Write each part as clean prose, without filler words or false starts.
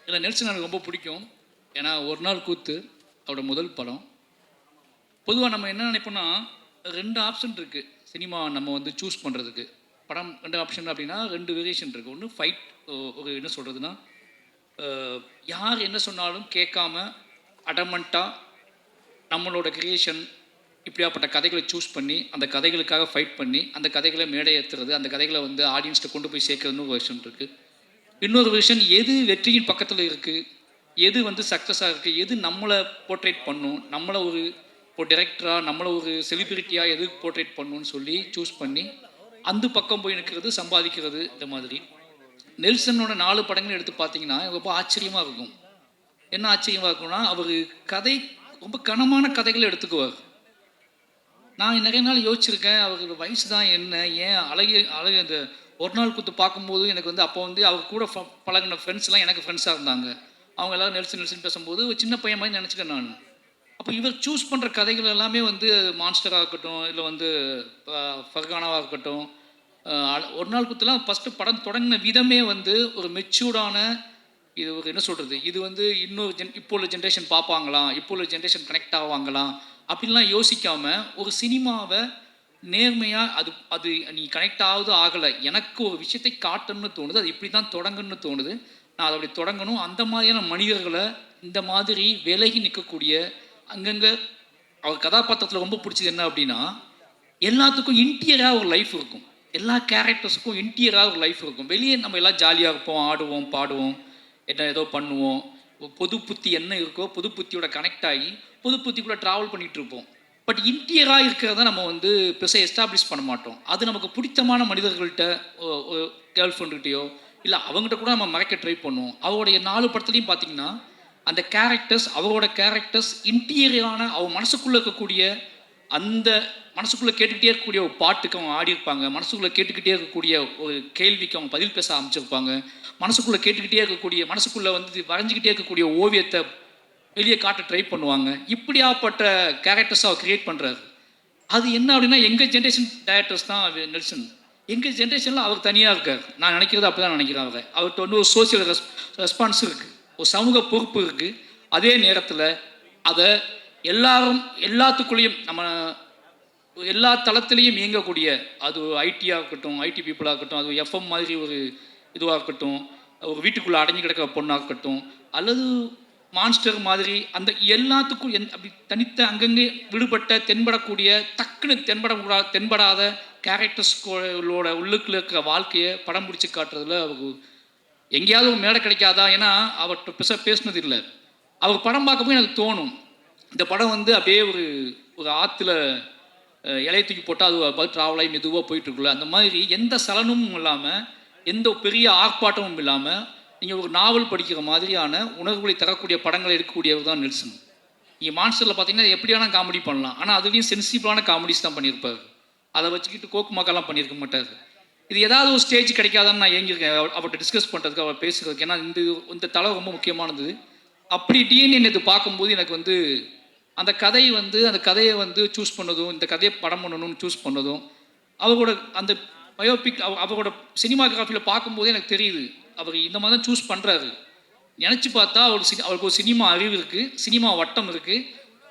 இல்லை நெல்சன் எனக்கு ரொம்ப பிடிக்கும். ஏன்னா ஒரு நாள் கூத்து அவரோட முதல் படம். பொதுவாக நம்ம என்ன நினைப்போம்னா 2 ஆப்ஷன் இருக்குது சினிமா நம்ம வந்து சூஸ் பண்ணுறதுக்கு. படம் 2 ஆப்ஷன் அப்படின்னா 2 வேரியேஷன் இருக்குது. ஒன்று ஃபைட், ஒரு என்ன சொல்கிறதுனா யார் என்ன சொன்னாலும் கேட்காம அடமண்ட்டாக நம்மளோட கிரியேஷன் இப்படியாப்பட்ட கதைகளை சூஸ் பண்ணி அந்த கதைகளுக்காக ஃபைட் பண்ணி அந்த கதைகளை மேடை ஏற்றுறது, அந்த கதைகளை வந்து ஆடியன்ஸ்ட்டை கொண்டு போய் சேர்க்கறதுன்னு ஒரு விஷயம் இருக்குது. இன்னொரு விஷயம் எது வெற்றியின் பக்கத்தில் இருக்குது, எது வந்து சக்ஸஸாக இருக்குது, எது நம்மளை போர்ட்ரேட் பண்ணும், நம்மளை ஒரு டைரக்டராக நம்மளை ஒரு செலிபிரிட்டியாக எது போர்ட்ரேட் பண்ணணும்னு சொல்லி சூஸ் பண்ணி அந்த பக்கம் போய் நிற்கிறது, சம்பாதிக்கிறது. இந்த மாதிரி நெல்சனோட 4 படங்கள் எடுத்து பார்த்தீங்கன்னா ரொம்ப ஆச்சரியமாக இருக்கும். என்ன ஆச்சரியமாக இருக்கும்னா அவர் கதை ரொம்ப கனமான கதைகளை எடுத்துக்குவார். நான் நிறைய நாள் யோசிச்சிருக்கேன், அவருக்கு வயசு தான் என்ன, ஏன் அழகு அந்த ஒரு நாள் கூத்து பார்க்கும்போது எனக்கு வந்து அப்போ வந்து அவர் கூட பழகின ஃப்ரெண்ட்ஸ்லாம் எனக்கு ஃப்ரெண்ட்ஸாக இருந்தாங்க. அவங்க எல்லோரும் நெல்சன் பேசும்போது ஒரு சின்ன பையன் மாதிரி நினச்சிக்கேன் நான். அப்போ இவர் சூஸ் பண்ணுற கதைகள் எல்லாமே வந்து மான்ஸ்டராக இருக்கட்டும், இல்லை வந்து ஃபர்கானாவாக இருக்கட்டும், ஒரு நாள் கூத்துலாம் ஃபஸ்ட்டு படம் தொடங்கின விதமே வந்து ஒரு மெச்சூர்டான, இது ஒரு என்ன சொல்கிறது, இது வந்து இன்னொரு இப்போ உள்ள ஜென்ரேஷன் பார்ப்பாங்களாம், இப்போ உள்ள ஜென்ரேஷன் கனெக்ட் ஆவாங்களாம் அப்படின்லாம் யோசிக்காமல் ஒரு சினிமாவை நேர்மையாக அது நீ கனெக்ட் ஆகுது ஆகலை, எனக்கு ஒரு விஷயத்தை காட்டணும்னு தோணுது, அது இப்படி தான் தொடங்கணும்னு தோணுது, நான் அதை அப்படி தொடங்கணும். அந்த மாதிரியான மனிதர்களை இந்த மாதிரி விலகி நிற்கக்கூடிய அங்கங்கே அவர் கதாபாத்திரத்தில் ரொம்ப பிடிச்சது என்ன அப்படின்னா எல்லாத்துக்கும் இன்டீரியராக ஒரு லைஃப் இருக்கும். எல்லா கேரக்டர்ஸுக்கும் இன்டீரியராக ஒரு லைஃப் இருக்கும். வெளியே நம்ம எல்லாம் ஜாலியாக இருப்போம், ஆடுவோம், பாடுவோம், என்ன ஏதோ பண்ணுவோம். பொது புத்தி என்ன இருக்கோ பொது புத்தியோட கனெக்ட் ஆகி பொது புத்திக்குள்ளே ட்ராவல் பண்ணிகிட்டு இருப்போம். பட் இன்டீரியராக இருக்கிறத நம்ம வந்து பெருசாக எஸ்டாப்ளிஷ் பண்ண மாட்டோம். அது நமக்கு பிடித்தமான மனிதர்கள்ட்ட, கேர்ள் ஃப்ரெண்டுகிட்டையோ இல்லை அவங்ககிட்ட கூட நம்ம மறைக்க ட்ரை பண்ணுவோம். அவருடைய 4 படத்துலையும் பார்த்தீங்கன்னா அந்த கேரக்டர்ஸ், அவரோட கேரக்டர்ஸ் இன்டீரியரான அவன் மனசுக்குள்ளே இருக்கக்கூடிய அந்த மனசுக்குள்ளே கேட்டுக்கிட்டே இருக்கக்கூடிய ஒரு பாட்டுக்கு அவங்க ஆடியிருப்பாங்க, மனசுக்குள்ளே கேட்டுக்கிட்டே இருக்கக்கூடிய ஒரு கேள்விக்கு அவங்க பதில் பேச ஆரம்பிச்சிருப்பாங்க, மனசுக்குள்ளே கேட்டுக்கிட்டே இருக்கக்கூடிய மனசுக்குள்ளே வந்து வரைஞ்சிக்கிட்டே இருக்கக்கூடிய ஓவியத்தை வெளியே காட்ட ட்ரை பண்ணுவாங்க. இப்படியாப்பட்ட கேரக்டர்ஸை அவர் கிரியேட் பண்ணுறாரு. அது என்ன அப்படின்னா எங்கள் ஜென்ரேஷன் டேரக்டர்ஸ் தான் நெல்சன். எங்கள் ஜென்ரேஷனில் அவர் தனியாக இருக்கார். நான் நினைக்கிறது அப்படி தான் நினைக்கிறேன். அவர்கிட்ட வந்து ஒரு சோசியல் ரெஸ்பான்ஸ் இருக்குது, ஒரு சமூக பொறுப்பு இருக்குது. அதே நேரத்தில் அதை எல்லாத்துக்குள்ளேயும் நம்ம எல்லா தளத்துலேயும் இயங்கக்கூடிய, அது ஐடியாக இருக்கட்டும், ஐடி பீப்புளாக இருக்கட்டும், அது எஃப்எம் மாதிரி ஒரு இதுவாக இருக்கட்டும், ஒரு வீட்டுக்குள்ளே அடைஞ்சு கிடக்கிற பொண்ணாக இருக்கட்டும், அல்லது மான்ஸ்டர் மாதிரி அந்த எல்லாத்துக்கும் அப்படி தனித்த அங்கங்கே விடுபட்ட தென்படக்கூடிய டக்குன்னு தென்படாத கேரக்டர்ஸ்களோட உள்ளுக்குள்ள இருக்கிற வாழ்க்கையை படம் பிடிச்சி காட்டுறதுல அவருக்கு எங்கேயாவது ஒரு மேடை கிடைக்காதா? ஏன்னா அவர்கிட்ட பேசினது இல்லை. அவர் படம் பார்க்கும்போது எனக்கு தோணும், இந்த படம் வந்து அப்படியே ஒரு ஆற்றுல இலையை தூக்கி போட்டால் அது பார்த்து ட்ராவலாகி மெதுவாக போயிட்டுருக்குல்ல, அந்த மாதிரி எந்த சலனமும் இல்லாமல் எந்த பெரிய ஆர்ப்பாட்டமும் இல்லாமல் நீங்கள் ஒரு நாவல் படிக்கிற மாதிரியான உணர்வுகளை தரக்கூடிய படங்களை எடுக்கக்கூடியவர் தான் நெல்சன். நீங்கள் மான்ஸ்டரில் பார்த்தீங்கன்னா எப்படியான காமெடி பண்ணலாம், ஆனால் அதுலேயும் சென்சிபிளான காமெடிஸ் தான் பண்ணியிருப்பார். அதை வச்சுக்கிட்டு கோக்கு மாக்கெல்லாம் பண்ணியிருக்க மாட்டார். இது ஏதாவது ஒரு ஸ்டேஜ் கிடைக்காதான்னு நான் ஏங்கியிருக்கேன் அவர்கிட்ட டிஸ்கஸ் பண்ணுறதுக்கு, அவர் பேசுகிறதுக்கு. ஏன்னா இந்த தலை ரொம்ப முக்கியமானது. அப்படி டிஎன்ஏ இது பார்க்கும்போது எனக்கு வந்து அந்த கதையை வந்து சூஸ் பண்ணதும், இந்த கதையை படம் பண்ணணும்னு சூஸ் பண்ணதும், அவரோட அந்த பயோபிக் அவரோட சினிமாகிராஃபியில் பார்க்கும்போது எனக்கு தெரியுது அவர் இந்த மாதிரி தான் சூஸ் பண்ணுறாரு. நினச்சி பார்த்தா அவருக்கு ஒரு சினிமா அறிவு இருக்குது, சினிமா வட்டம் இருக்குது.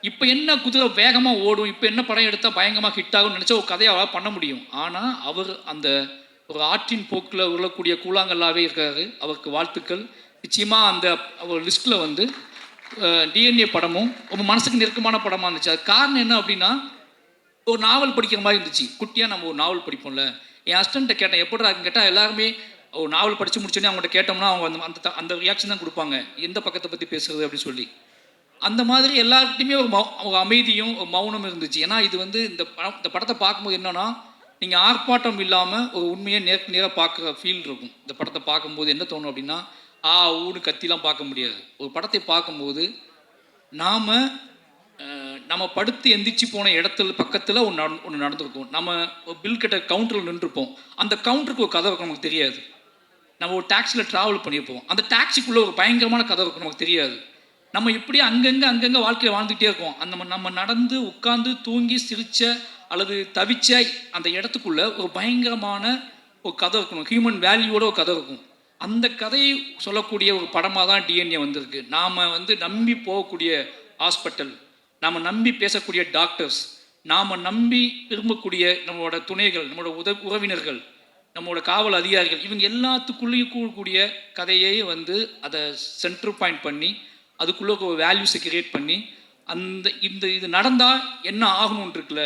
இப்போ என்ன குதிரை வேகமாக ஓடும், இப்போ என்ன படம் எடுத்தால் பயங்கரமாக ஹிட் ஆகும்னு நினச்சா ஒரு கதையை அவரால் பண்ண முடியும். ஆனால் அவர் அந்த ஒரு ஆற்றின் போக்கில் உருளக்கூடிய கூழாங்கல்லாவே இருக்காரு. அவருக்கு வாழ்த்துக்கள். நிச்சயமாக அந்த அவர் லிஸ்ட்டில் வந்து டிஎன்ஏ படமும் ரொம்ப மனசுக்கு நெருக்கமான படமாக இருந்துச்சு. அது காரணம் என்ன அப்படின்னா ஒரு நாவல் படிக்கிற மாதிரி இருந்துச்சு. குட்டியாக நம்ம ஒரு நாவல் படிப்போம்ல. என் ஹஸ்பண்ட்டை கேட்டேன் எப்படா கேட்டால் எல்லாருமே ஒரு நாவல் படித்து முடிச்சோன்னே அவங்கள்ட்ட கேட்டோம்னா அவங்க அந்த ரியாக்ஷன் தான் கொடுப்பாங்க, எந்த பக்கத்தை பற்றி பேசுகிறது அப்படின்னு சொல்லி. அந்த மாதிரி எல்லாருக்கிட்டையுமே ஒரு அமைதியும் ஒரு மௌனம் இருந்துச்சு. ஏன்னா இது வந்து இந்த படத்தை பார்க்கும்போது என்னன்னா நீங்கள் ஆர்ப்பாட்டம் இல்லாமல் ஒரு உண்மையை நேராக பார்க்குற ஃபீல் இருக்கும். இந்த படத்தை பார்க்கும்போது என்ன தோணும் அப்படின்னா ஊடு கத்திலாம் பார்க்க முடியாது. ஒரு படத்தை பார்க்கும்போது நம்ம படுத்து எந்திரிச்சு போன இடத்துல பக்கத்தில் ஒன்று நடந்திருக்கும். நம்ம பில் கட்ட கவுண்டரில் நின்றுருப்போம். அந்த கவுண்டருக்கு ஒரு கதை இருக்கும், நமக்கு தெரியாது. நம்ம ஒரு டாக்ஸியில் ட்ராவல் பண்ணியிருப்போம், அந்த டாக்ஸிக்குள்ளே ஒரு பயங்கரமான கதை இருக்கும், நமக்கு தெரியாது. நம்ம இப்படியே அங்கங்கே வாழ்க்கையில் வாழ்ந்துகிட்டே இருக்கோம். நம்ம நடந்து உட்காந்து தூங்கி சிரித்த அல்லது தவிச்ச அந்த இடத்துக்குள்ளே ஒரு பயங்கரமான ஒரு கதை இருக்கணும், ஹியூமன் வேல்யூவோட ஒரு கதை இருக்கும். அந்த கதையை சொல்லக்கூடிய ஒரு படமாக தான் டிஎன்ஏ வந்திருக்கு. நாம் வந்து நம்பி போகக்கூடிய ஹாஸ்பிட்டல், நாம் நம்பி பேசக்கூடிய டாக்டர்ஸ், நாம் நம்பி விரும்பக்கூடிய நம்மளோட துணைகள், நம்மளோட உறவினர்கள், நம்மளோட காவல் அதிகாரிகள், இவங்க எல்லாத்துக்குள்ளேயும் கூடக்கூடிய கதையை வந்து அதை சென்டர் பாயிண்ட் பண்ணி அதுக்குள்ளே ஒரு வேல்யூஸை கிரியேட் பண்ணி இது நடந்தால் என்ன ஆகணும்னு இருக்குல்ல,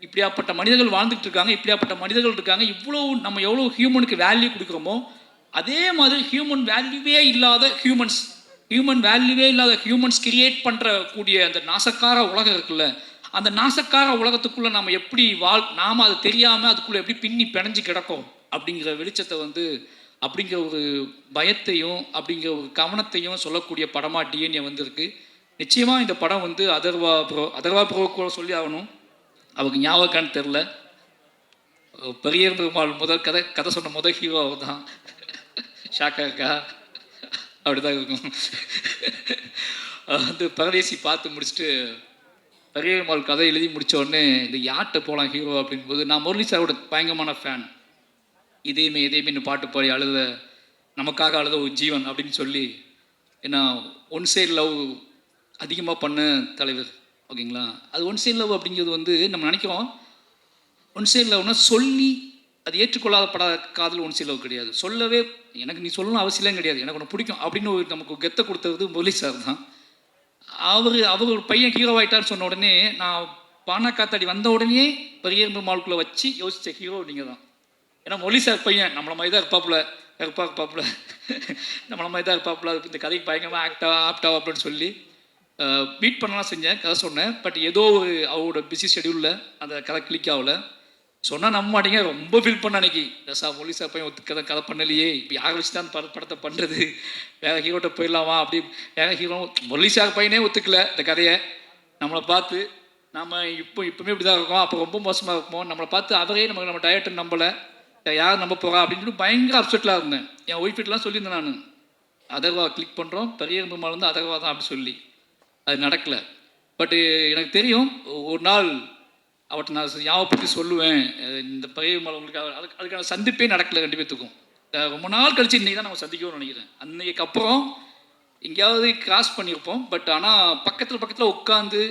இப்படியாப்பட்ட மனிதர்கள் வாழ்ந்துட்டு இருக்காங்க, இப்படியாப்பட்ட மனிதர்கள் இருக்காங்க, இவ்வளோ நம்ம எவ்வளோ ஹியூமனுக்கு வேல்யூ கொடுக்குறோமோ அதே மாதிரி ஹியூமன் வேல்யூவே இல்லாத ஹியூமன்ஸ் கிரியேட் பண்ணுறக்கூடிய அந்த நாசக்கார உலகம் இருக்குல்ல, அந்த நாசக்கார உலகத்துக்குள்ளே நம்ம எப்படி நாம் அது தெரியாமல் அதுக்குள்ளே எப்படி பின்னி பிணைஞ்சு கிடக்கும் அப்படிங்கிற வெளிச்சத்தை வந்து, அப்படிங்கிற ஒரு பயத்தையும் அப்படிங்கிற ஒரு கவனத்தையும் சொல்லக்கூடிய படமாக டிஎன்ஏ வந்திருக்கு. நிச்சயமாக இந்த படம் வந்து அதர்வா ப்ரோ கூட சொல்லி ஆகணும். அவருக்கு ஞாபகம்னு தெரில, பெரிய பெருமாள் கதை சொன்ன முதல் ஹீரோ அவர் தான். ஷாக்கா இருக்கா? அப்படிதான் இருக்கும். வந்து பரதேசி பார்த்து முடிச்சுட்டு பெரிய பெருமாள் கதை எழுதி முடித்த உடனே இந்த யார்கிட்ட போகலாம் ஹீரோ அப்படின்போது, நான் முரளி சாரோட பயங்கரமான ஃபேன். இதேமே பாட்டு பாடி நமக்காக அழுத ஒரு ஜீவன் அப்படின்னு சொல்லி, ஏன்னா ஒன் சைடு லவ் அதிகமாக பண்ண தலைவர், ஓகேங்களா? அது ஒன் சைடு லவ் அப்படிங்கிறது வந்து நம்ம நினைக்கிறோம் ஒன் சைடு லவ்னா சொல்லி அது ஏற்றுக்கொள்ளாத காதல் ஒன் சைடு லவ் கிடையாது. சொல்லவே எனக்கு நீ சொல்லணும் அவசியம் கிடையாது, எனக்கு ஒன்று பிடிக்கும் அப்படின்னு ஒரு நமக்கு கெத்தை கொடுத்தது முரளி சார் தான். அவர் ஒரு பையன் ஹீரோ ஆகிட்டான்னு சொன்ன உடனே, நான் பானா காத்தாடி வந்த உடனே பெரிய பெருமாளுக்குள்ளே வச்சு யோசித்த ஹீரோ நீங்கள் தான். ஏன்னா முரளி சார் பையன் நம்மளை மாதிரி தான் இருப்பாப்புல, நம்மளை மாதிரி தான் இருப்பாப்புல, இந்த கதைக்கு பயங்கரமாக ஆப்டாவா அப்படின்னு சொல்லி மீட் பண்ணலாம் செஞ்சேன், கதை சொன்னேன். பட் ஏதோ ஒரு அவரோட பிஸி ஷெடியூலில் அந்த கதை கிளிக் ஆகலை. சொன்னால் நம்ப மாட்டீங்க, ரொம்ப ஃபீல் பண்ண அன்னைக்கு. ரசா முரளி சார் பையன் கதை பண்ணலையே, இப்போ யாரை வச்சு தான் படத்தை பண்ணுறது, வேறு ஹீரோட்ட போயிடலாமா அப்படி. வேறு ஹீரோ முரளி சார் பையனே ஒத்துக்கல இந்த கதையை. நம்மளை பார்த்து நம்ம இப்போவுமே இப்படி தான் இருக்கோம், அப்போ ரொம்ப மோசமாக இருப்போம். நம்மளை பார்த்து அவரே நம்ம டயட்டை நம்பலை, யார் நம்ப போகிறா அப்படின்னு சொல்லி பயங்கர அப்செட்டில் இருந்தேன். என் ஒய்ஃபிட்டெலாம் சொல்லியிருந்தேன் நான், அதர்வா கிளிக் பண்ணுறோம், பெரிய பெருமாள் வந்து அதர்வா தான் அப்படி சொல்லி. அது நடக்கலை. பட்டு எனக்கு தெரியும் ஒரு நாள் அவர்கிட்ட நான் ஞாபகப்படுத்தி சொல்லுவேன், இந்த பெரிய பெருமாள் உங்களுக்கு அதுக்கான சந்திப்பே நடக்கலை ரெண்டு பேத்துக்கும். ரொம்ப நாள் கழிச்சு இன்றைக்கி தான் நம்ம சந்திக்கணும்னு நினைக்கிறேன். அன்றைக்கு அப்புறம் எங்கேயாவது கிராஸ் பண்ணியிருப்போம். பட் ஆனால் பக்கத்தில் உட்காந்து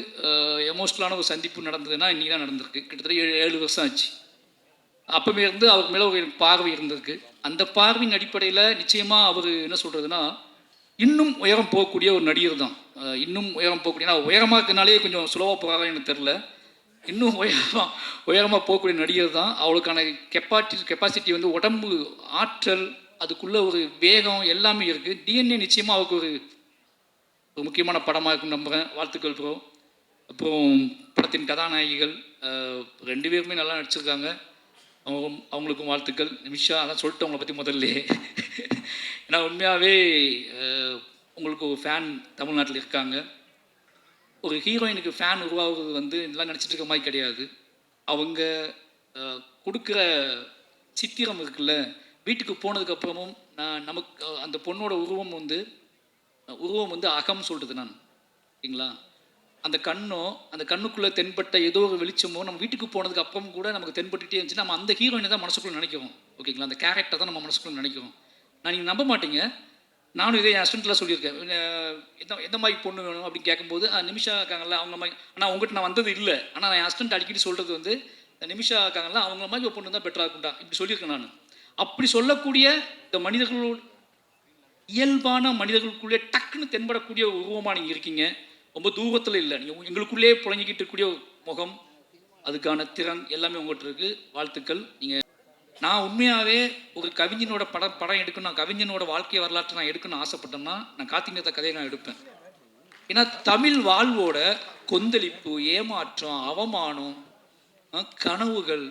எமோஷ்னலான ஒரு சந்திப்பு நடந்ததுன்னா இன்றைக்கி தான் நடந்திருக்கு. கிட்டத்தட்ட 7 வருஷம் ஆச்சு. அப்போவே இருந்து அவருக்கு மேலே ஒரு பார்வை இருந்திருக்கு. அந்த பார்வையின் அடிப்படையில் நிச்சயமாக அவர் என்ன சொல்கிறதுனா, இன்னும் உயரம் போகக்கூடிய ஒரு நடிகர் தான். இன்னும் உயரம் போகக்கூடிய, நான் உயரமாக இருக்கனாலே கொஞ்சம் சுலவாக போகிறாங்க எனக்கு தெரில, இன்னும் உயரமாக போகக்கூடிய நடிகர் தான். அவளுக்கான கெப்பாசிட்டி வந்து உடம்பு ஆற்றல், அதுக்குள்ளே ஒரு வேகம் எல்லாமே இருக்குது. டிஎன்ஏ நிச்சயமாக அவருக்கு ஒரு முக்கியமான படமாக இருக்குன்னு நம்புகிறேன். வாழ்த்துக்கள் ப்ரோ. அப்புறம் படத்தின் கதாநாயகிகள் 2 பேருமே நல்லா நடிச்சிருக்காங்க, அவங்களுக்கும் வாழ்த்துக்கள். நிமிஷா அதான் சொல்லிட்டு அவங்கள பற்றி முதல்ல. ஏன்னா உண்மையாகவே உங்களுக்கு ஒரு ஃபேன் தமிழ்நாட்டில் இருக்காங்க. ஒரு ஹீரோயினுக்கு ஃபேன் உருவாகுறது வந்து இதெல்லாம் நினச்சிட்டு இருக்க மாதிரி கிடையாது. அவங்க கொடுக்குற சித்திரம் இருக்குல்ல, வீட்டுக்கு போனதுக்கப்புறமும் நமக்கு அந்த பொண்ணோட உருவம் வந்து அகம் சொல்கிறது நான், ஓகேங்களா? அந்த கண்ணுக்குள்ளே தென்பட்ட ஏதோ ஒரு வெளிச்சமோ நம்ம வீட்டுக்கு போனதுக்கு அப்புறம் கூட நமக்கு தென்பட்டுகிட்டே இருந்துச்சு. நம்ம அந்த ஹீரோயினை தான் மனசுக்குள்ளே நினைக்கிறோம், ஓகேங்களா? அந்த கேரக்டர் தான் நம்ம மனசுக்குள்ளே நினைக்கிறோம். நான் நீங்கள் நம்ப மாட்டீங்க, நானும் இதே என் அசிஸ்டண்ட்லாம் சொல்லியிருக்கேன். எந்த மாதிரி பொண்ணு வேணும் அப்படின்னு கேட்கும்போது, நிமிஷா இருக்காங்கல்ல அவங்க மாதிரி. ஆனால் அவங்ககிட்ட நான் வந்தது இல்லை, ஆனால் என் அசிஸ்டண்ட் அடிக்கடி சொல்கிறது வந்து, நிமிஷா இருக்காங்கல்ல அவங்கள மாதிரி ஒரு பொண்ணு தான் பெட்டராக இருக்கும்டா இப்படி சொல்லியிருக்கேன் நான். அப்படி சொல்லக்கூடிய இந்த மனிதர்களோட இயல்பான மனிதர்களுக்குள்ளே டக்குன்னு தென்படக்கூடிய ஒரு உருவமாக நீங்கள் இருக்கீங்க. ரொம்ப தூரத்தில் இல்லை, நீங்கள் எங்களுக்குள்ளே புழங்கிக்கிட்டு இருக்கக்கூடிய முகம், அதுக்கான திறன் எல்லாமே உங்கள்கிட்ட இருக்குது. வாழ்த்துக்கள். நான் உண்மையாகவே ஒரு கவிஞனோட படம் எடுக்கணும், நான் கவிஞனோட வாழ்க்கை வரலாற்றை நான் எடுக்கணும்னு ஆசைப்பட்டேன்னா நான் கார்த்திக் நேத்தா கதையை நான் எடுப்பேன். ஏன்னா தமிழ் வாழ்வோட கொந்தளிப்பு, ஏமாற்றம், அவமானம், கனவுகள்,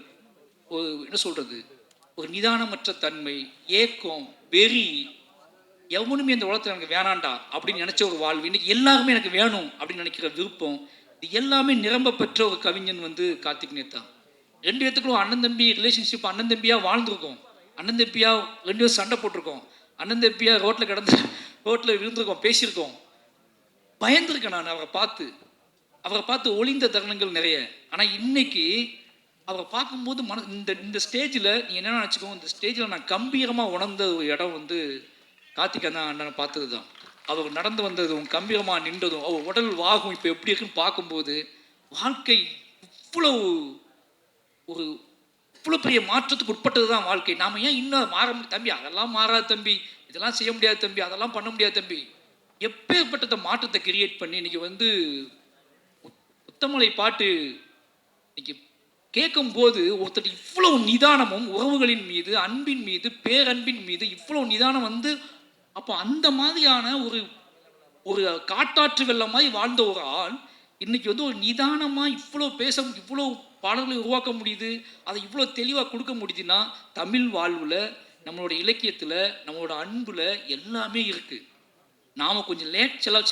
ஒரு என்ன சொல்கிறது, ஒரு நிதானமற்ற தன்மை, ஏக்கம், வெறி, எவனுமே இந்த உலகத்தில் எனக்கு வேணாண்டா அப்படின்னு நினச்ச ஒரு வாழ்வு, இன்றைக்கி எல்லாருமே எனக்கு வேணும் அப்படின்னு நினைக்கிற விருப்பம், இது எல்லாமே நிரம்ப பெற்ற ஒரு கவிஞன் வந்து கார்த்திக் நேத்தா. 2 பேத்துக்கும் அண்ணன் தம்பி ரிலேஷன்ஷிப், அண்ணன் தம்பியாக வாழ்ந்துருக்கோம், அண்ணன் தம்பியாக 2 பேரும் சண்டை போட்டிருக்கோம், அண்ணன் தம்பியாக ரோட்டில் இருந்திருக்கோம், பேசியிருக்கோம். பயந்துருக்கேன் நான் அவரை பார்த்து ஒளிந்த தருணங்கள் நிறைய. ஆனால் இன்னைக்கு அவரை பார்க்கும்போது இந்த இந்த ஸ்டேஜில் நீ என்ன நினச்சிக்கோ, இந்த ஸ்டேஜில் நான் கம்பீரமாக உணர்ந்த ஒரு இடம் வந்து கார்த்திகேயன் தான் அண்ணனை பார்த்தது தான். அவர் நடந்து வந்ததும் கம்பீரமாக நின்றதும் அவர் உடல் வாகும் இப்போ எப்படி இருக்குன்னு பார்க்கும்போது வாழ்க்கை இவ்வளோ ஒரு இவ்வளோ பெரிய மாற்றத்துக்கு உட்பட்டது தான் வாழ்க்கை. நாம் ஏன் இன்னும் மாற தம்பி, அதெல்லாம் மாறாது தம்பி, இதெல்லாம் செய்ய முடியாது தம்பி, அதெல்லாம் பண்ண முடியாது தம்பி. எப்பேற்பட்ட மாற்றத்தை கிரியேட் பண்ணி இன்னைக்கு வந்து முத்தமலை பாட்டு இன்னைக்கு கேட்கும்போது ஒருத்தர் இவ்வளவு நிதானமும் உறவுகளின் மீது, அன்பின் மீது, பேரன்பின் மீது இவ்வளவு நிதானம் வந்து, அப்போ அந்த மாதிரியான ஒரு ஒரு காட்டாற்று வெள்ளம் மாதிரி வாழ்ந்த ஒரு ஆள் இன்னைக்கு வந்து ஒரு நிதானமாக இவ்வளோ இவ்வளோ பாடல்களை உருவாக்க முடியுது, அதை இவ்வளோ தெளிவாக கொடுக்க முடியுதுன்னா தமிழ் வாழ்வில், நம்மளோட இலக்கியத்தில், நம்மளோட அன்பில் எல்லாமே இருக்குது. நாம் கொஞ்சம்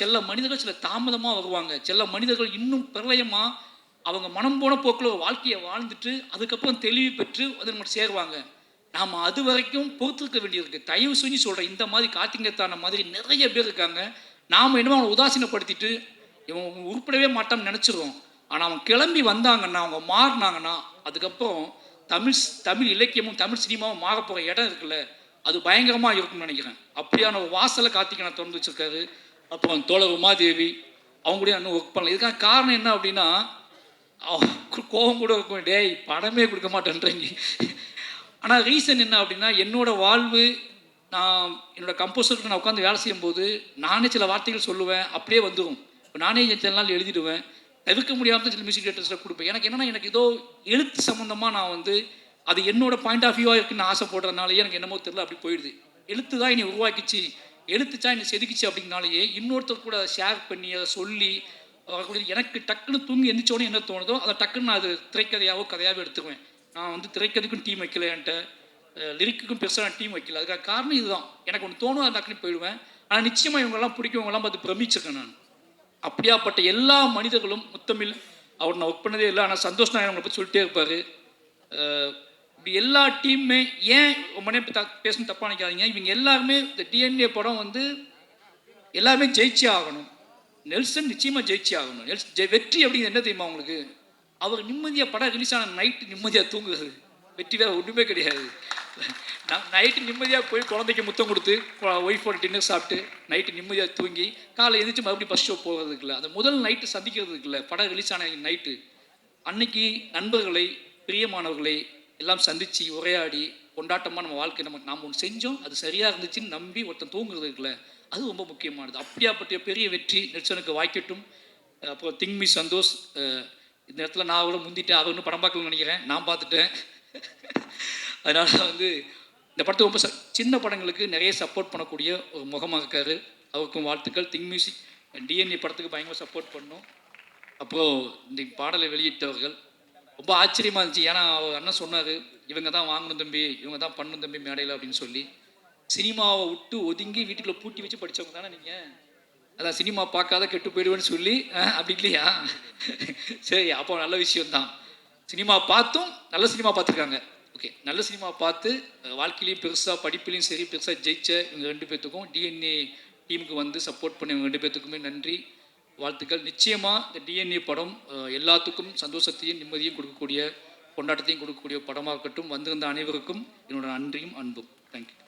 சில மனிதர்கள் சில தாமதமாக வருவாங்க, சில மனிதர்கள் இன்னும் பிரளயமாக அவங்க மனம் போன போக்கில் ஒரு வாழ்க்கையை வாழ்ந்துட்டு அதுக்கப்புறம் தெளிவு பெற்று அதை நம்ம சேருவாங்க. நாம் அது வரைக்கும் பொறுத்திருக்க வேண்டியிருக்கு. தயவு செஞ்சு சொல்கிறேன், இந்த மாதிரி கார்த்திகேயன் மாதிரி நிறைய பேர் இருக்காங்க. நாம் என்னமோ அவனை உதாசீனப்படுத்திட்டு இவன் உருப்படவே மாட்டான்னு நினச்சிருவோம். ஆனால் அவங்க கிளம்பி வந்தாங்கன்னா, அவங்க மாறினாங்கன்னா, அதுக்கப்புறம் தமிழ் இலக்கியமும் தமிழ் சினிமாவும் மாற போகிற இடம் இருக்குல்ல, அது பயங்கரமாக இருக்கும்னு நினைக்கிறேன். அப்படியான ஒரு வாசலை கார்த்திகேயன் திறந்து வச்சுருக்காரு. அப்புறம் தோழர் உமாதேவி அவங்க கூட இன்னும் ஒர்க் பண்ணல. இதுக்கான காரணம் என்ன அப்படின்னா, கோபம் கூட இருக்கும், டேய் படமே கொடுக்க மாட்டேன்றீங்க. ஆனால் ரீசன் என்ன அப்படின்னா, என்னோட வாழ்வு, நான் என்னோட கம்போசருக்கு நான் உட்காந்து வேலை செய்யும்போது நானே சில வார்த்தைகள் சொல்லுவேன், அப்படியே வந்துடும். இப்போ நானே சில நாள் எழுதிடுவேன், தவிர்க்க முடியாமல் சில மியூசிக் டேரக்டர்ஸில் கொடுப்பேன். எனக்கு என்னென்னா, எனக்கு ஏதோ எழுத்து சம்மந்தமாக நான் வந்து அது என்னோட பாயிண்ட் ஆஃப் வியூவாக இருக்குன்னு ஆசைப்படுறதுனாலேயே எனக்கு என்னமோ தெரியல, அப்படி போயிடுது. எழுத்து தான் என்னை உருவாக்கிச்சு, எழுத்துச்சா என்னை செதுக்கிச்சு அப்படின்னாலேயே இன்னொருத்தர் கூட ஷேர் பண்ணி அதை சொல்லி எனக்கு டக்குன்னு தூங்கி எந்திரிச்சோடனே என்ன தோணுதோ அதை டக்குன்னு நான் அது திரைக்கதையாவோ கதையாகவோ எடுத்துக்குவேன். நான் வந்து திரைக்கதைக்கும் டீம் வைக்கல, என்கிட்ட லிரிக்குக்கும் பெருசாக நான் டீம் வைக்கல. அதுக்காக காரணம் இதுதான். எனக்கு ஒன்று தோணும், அதை டக்குன்னு போயிடுவேன். ஆனால் நிச்சயமாக இவங்கெல்லாம் பிடிக்கவங்கெல்லாம் பார்த்து பிரமிச்சிருக்கேன் நான். அப்படியாப்பட்ட எல்லா மனிதர்களும் முத்தமிழ் அவர் நான் ஒர்க் பண்ணதே இல்லை, ஆனால் சந்தோஷ் நாயன் அவங்களை பற்றி சொல்லிட்டே இருப்பார். இப்படி எல்லா டீமுமே ஏன் ரொம்ப நேரம் பேசணும் தப்பாக நினைக்காதீங்க. இவங்க எல்லாருமே இந்த டிஎன்ஏ படம் வந்து எல்லாருமே ஜெயிச்சே ஆகணும். நெல்சன் நிச்சயமாக ஜெயிச்சே ஆகணும். வெற்றி அப்படிங்கிறது என்ன தெரியுமா உங்களுக்கு? அவர் நிம்மதியாக படம் ரிலீஸ் ஆன நைட்டு நிம்மதியாக தூங்குறது. வெற்றி வேறு ஒன்றுமே கிடையாது. நைட்டு நிம்மதியாக போய் குழந்தைக்கு முத்தம் கொடுத்து ஒய்ஃபோட டின்னர் சாப்பிட்டு நைட்டு நிம்மதியாக தூங்கி காலை எழுந்திரிச்சு மறுபடியும் ஃபஸ்ட் ஷோ போகிறதுக்கு இல்லை, அந்த முதல் நைட்டு சந்திக்கிறதுக்கு இல்லை, படம் ரிலீஸ் ஆன நைட்டு அன்னைக்கு நண்பர்களை, பிரியமானவர்களை எல்லாம் சந்தித்து உரையாடி கொண்டாட்டமாக நம்ம வாழ்க்கை நாம் ஒன்று செஞ்சோம், அது சரியாக இருந்துச்சுன்னு நம்பி ஒருத்தன் தூங்குறதுக்குல, அது ரொம்ப முக்கியமானது. அப்படியாப்பட்ட பெரிய வெற்றி நெல்சனுக்கு வாய்க்கட்டும். அப்புறம் திங்மி சந்தோஷ், இந்த இடத்துல நான் கூட முந்திட்டேன், அவர் ஒன்றும் படம் பார்க்கணும்னு நினைக்கிறேன், நான் பார்த்துட்டேன். அதனால் வந்து இந்த படத்தை ரொம்ப சின்ன படங்களுக்கு நிறைய சப்போர்ட் பண்ணக்கூடிய ஒரு முகமாக இருக்கார். அவருக்கும் வாழ்த்துக்கள். திங் மியூசிக் டிஎன்ஏ படத்துக்கு பயங்கரமாக சப்போர்ட் பண்ணோம். அப்புறம் இந்த பாடலை வெளியிட்டவர்கள் ரொம்ப ஆச்சரியமாக இருந்துச்சு. ஏன்னா அவர் அண்ணன் சொன்னார், இவங்க தான் வாங்கணும் தம்பி, இவங்க தான் பண்ணணும் தம்பி மேடையில் அப்படின்னு சொல்லி. சினிமாவை விட்டு ஒதுங்கி வீட்டுக்குள்ளே பூட்டி வச்சு படித்தவங்க தானே நீங்கள்? அதான் சினிமா பார்க்காத கெட்டு போயிடுவேன்னு சொல்லி அப்படி இல்லையா? சரி, அப்போ நல்ல விஷயம்தான். சினிமா பார்த்தும் நல்ல சினிமா பார்த்துருக்காங்க. ஓகே, நல்ல சினிமா பார்த்து வாழ்க்கையிலையும் பெருசாக படிப்புலையும் சரி பெருசாக ஜெயிச்ச இவங்க 2 பேர்த்துக்கும், டிஎன்ஏ டீமுக்கு வந்து சப்போர்ட் பண்ண இவங்க 2 பேர்த்துக்குமே நன்றி, வாழ்த்துக்கள். நிச்சயமாக இந்த டிஎன்ஏ படம் எல்லாத்துக்கும் சந்தோஷத்தையும் நிம்மதியும் கொடுக்கக்கூடிய, கொண்டாட்டத்தையும் கொடுக்கக்கூடிய படமாக இருக்கட்டும். வந்திருந்த அனைவருக்கும் என்னோட நன்றியும் அன்பும். தேங்க்யூ.